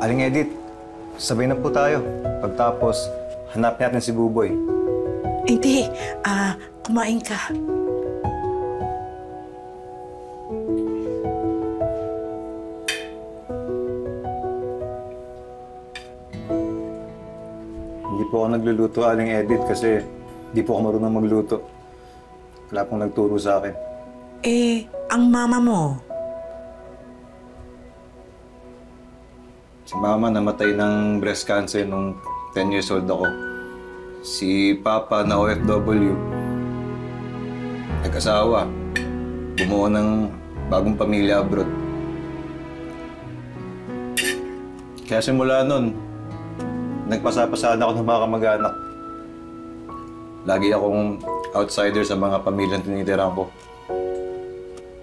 Aling Edith, sabay na po tayo. Pagtapos, hanap natin si Buboy. Hindi. Kumain ka. Hindi po ako nagluluto, Aling Edith, kasi hindi po ako marunong magluto. Wala pong nagturo sa akin. Ang mama mo? Si Mama namatay ng breast cancer nung 10 years old ako. Si Papa na OFW, nag-asawa, bumuo ng bagong pamilya abroad. Kaya simula nun, nagpasapasaan ako ng mga kamag-anak. Lagi akong outsider sa mga pamilyang tinitirahan ko.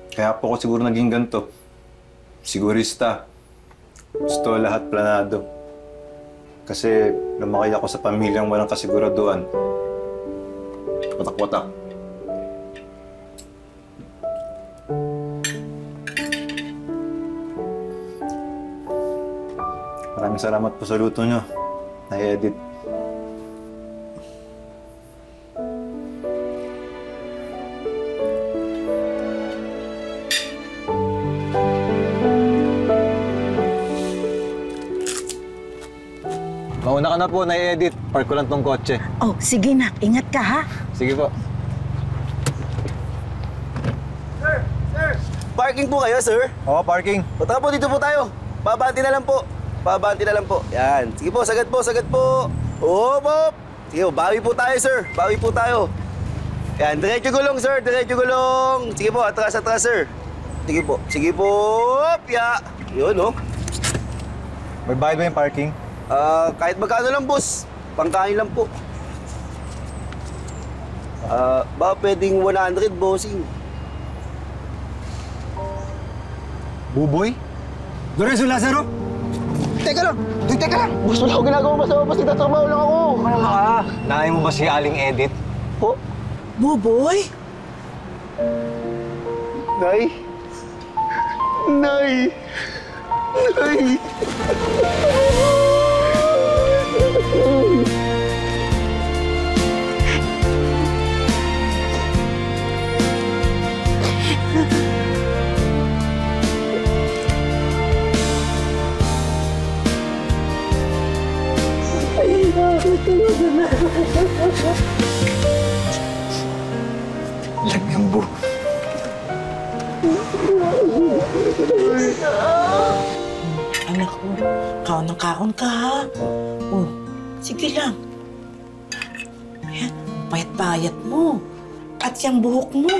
Kaya po ako siguro naging ganito. Sigurista. Gusto lahat planado. Kasi lumaki ako sa pamilyang walang kasiguraduhan. Watak-watak. Maraming salamat po sa luto nyo, Nay Edith. Mauna ka na po, Nay Edith. Park ko lang tong kotse. Oh, sige nak. Ingat ka, ha? Sige po. Sir! Parking po kayo, sir? Oo, parking. O tara po, dito po tayo. Pabanti na lang po. Pabanti na lang po. Yan. Sige po, sagad po, sagad po. Hop, hop! Sige po, bawi po tayo, sir. Bawi po tayo. Yan, diretso gulong, sir. Diretso gulong. Sige po, atras, atras, sir. Sige po. Sige po. Hop! Ya! Yun, oh. May bayad ba yung parking? Kahit magkano lang, boss. Pangkain lang po. Ba pwedeng 100, bossing? Buboy? Lorenzo Lazaro? Teka lang! Teka lang! Boss, wala akong ginagawa masama. Boss, nagtatrabaho lang ako. Nakaya mo ba si Aling Edith? Po? Buboy? Nay? Nay? Nay? Lagyan Anak ko, kaon ng kaon ka, ha? Oh, sige lang. Ayan, payat-payat mo. At yung buhok mo,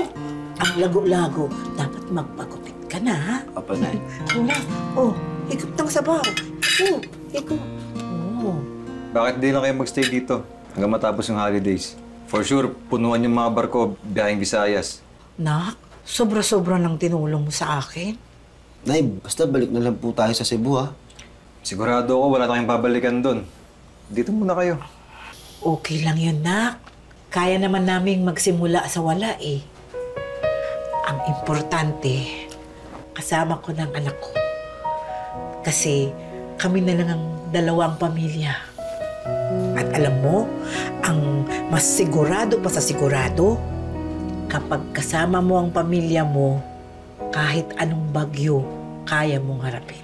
ang lago-lago. Dapat magpagutit ka na, ha? Apa, Nay? Wala. Oh, higop ng sabaw. Oh, higop. Oh. Bakit di lang kayo magstay dito hanggang matapos yung holidays? For sure, punuan yung mga barko biyaheng Visayas. Nak, sobra-sobra ng tinulong mo sa akin. Nay, basta balik na lang po tayo sa Cebu, ha? Sigurado ako wala tayong babalikan doon. Dito muna kayo. Okay lang yun, Nak. Kaya naman naming magsimula sa wala, eh. Ang importante, kasama ko ng anak ko. Kasi kami na lang ang dalawang pamilya. At alam mo, ang mas sigurado pa sa sigurado, kapag kasama mo ang pamilya mo, kahit anong bagyo, kaya mong harapin.